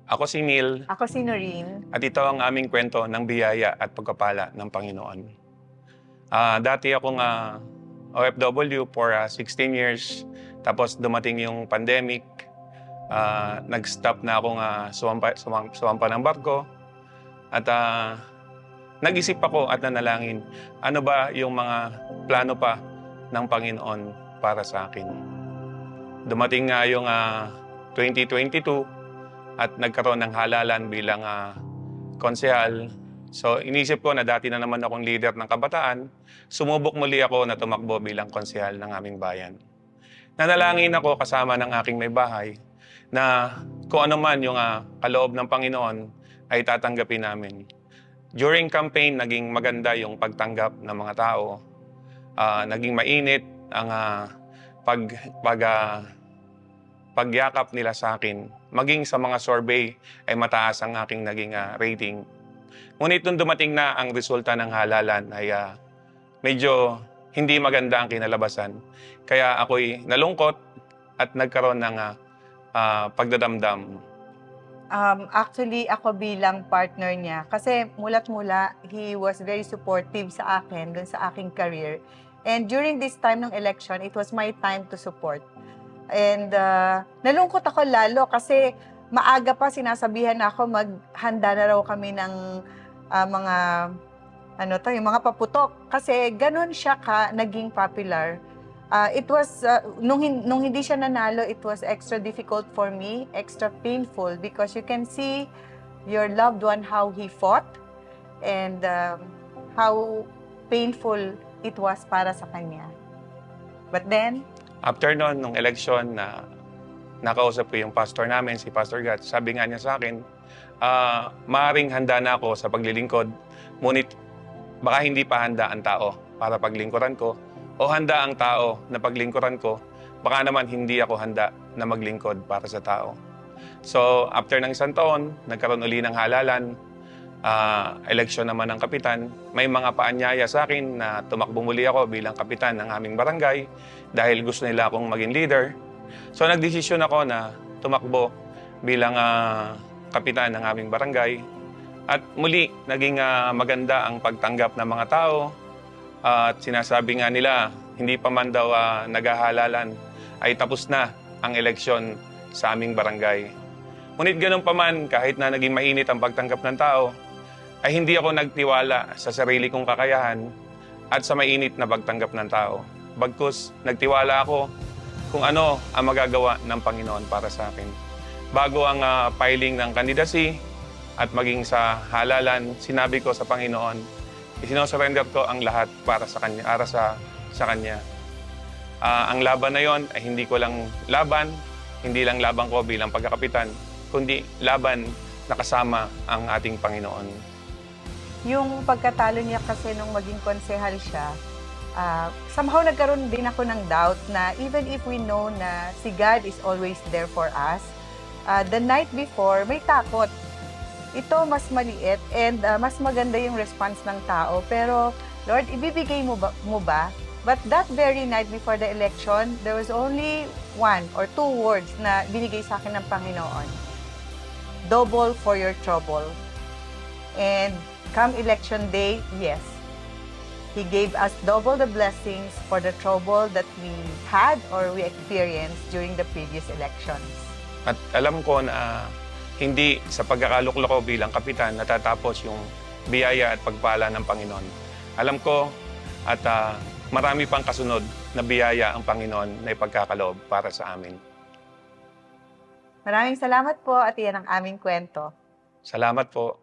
Ako si Neil Ako si Noreen. at ito ang aming kwento ng biyaya at pagpapala ng Panginoon. Dati akong OFW for 16 years. Tapos dumating yung pandemic. Nag-stop na akong sumampa ng barko. At nag-isip ako at nanalangin, ano ba yung mga plano pa ng Panginoon para sa akin. Dumating nga yung 2022 at nagkaroon ng halalan bilang konsehal. So inisip ko na dati na naman akong leader ng kabataan, sumubok muli ako na tumakbo bilang konsehal ng aming bayan. Nanalangin ako kasama ng aking may bahay na kung ano man yung kaloob ng Panginoon ay tatanggapin namin. During campaign, naging maganda yung pagtanggap ng mga tao. Naging mainit ang pagyakap nila sa akin. Maging sa mga survey ay mataas ang aking naging rating. Ngunit nung dumating na ang resulta ng halalan ay medyo hindi maganda ang kinalabasan. Kaya ako'y nalungkot at nagkaroon ng pagdadamdam. Actually, ako bilang partner niya. Kasi mula't mula, he was very supportive sa akin, dun sa aking career. And during this time ng election, it was my time to support. And nalungkot ako lalo kasi maaga pa sinasabihan ako maghanda na raw kami ng yung mga paputok. Kasi ganun siya naging popular. It was, nung hindi siya nanalo, it was extra difficult for me, extra painful because you can see your loved one, how he fought and how painful it was para sa kanya. But then, After nung election na nakausap ko yung pastor namin, si Pastor Gat, sabi nga niya sa akin, maaaring handa na ako sa paglilingkod, ngunit baka hindi pa handa ang tao para paglingkuran ko, o handa ang tao na paglingkuran ko, baka naman hindi ako handa na maglingkod para sa tao. So, after ng isang taon, nagkaroon uli ng halalan, eleksyon naman ng kapitan, may mga paanyaya sa akin na tumakbo muli ako bilang kapitan ng aming barangay dahil gusto nila akong maging leader. So nagdesisyon ako na tumakbo bilang kapitan ng aming barangay. At muli, naging maganda ang pagtanggap ng mga tao. At sinasabi nga nila, hindi pa man daw naghahalalan ay tapos na ang eleksyon sa aming barangay. Ngunit ganun pa man, kahit na naging mainit ang pagtanggap ng tao, ay hindi ako nagtiwala sa sarili kong kakayahan at sa mainit na pagtanggap ng tao. Bagkus, nagtiwala ako kung ano ang magagawa ng Panginoon para sa akin. Bago ang filing ng candidacy at maging sa halalan, sinabi ko sa Panginoon, isinosurrender ko ang lahat para sa Kanya, sa Kanya. Ang laban na yon ay hindi ko lang laban, hindi lang laban ko bilang pagkakapitan, kundi laban na kasama ang ating Panginoon. yung pagkatalo niya kasi nung maging konsehal siya, somehow nagkaroon din ako ng doubt na even if we know na si God is always there for us, the night before, may takot. Ito mas maliit and mas maganda yung response ng tao. Pero, Lord, ibibigay mo ba? But that very night before the election, there was only 1 or 2 words na binigay sa akin ng Panginoon. Double for your trouble. And come election day, yes, He gave us double the blessings for the trouble that we had or we experienced during the previous elections. At alam ko na hindi sa pagkakaluklok ko bilang kapitan natatapos yung biyaya at pagpala ng Panginoon. Alam ko at marami pang kasunod na biyaya ang Panginoon na ipagkakaloob para sa amin. Maraming salamat po at iyan ang aming kwento. Salamat po.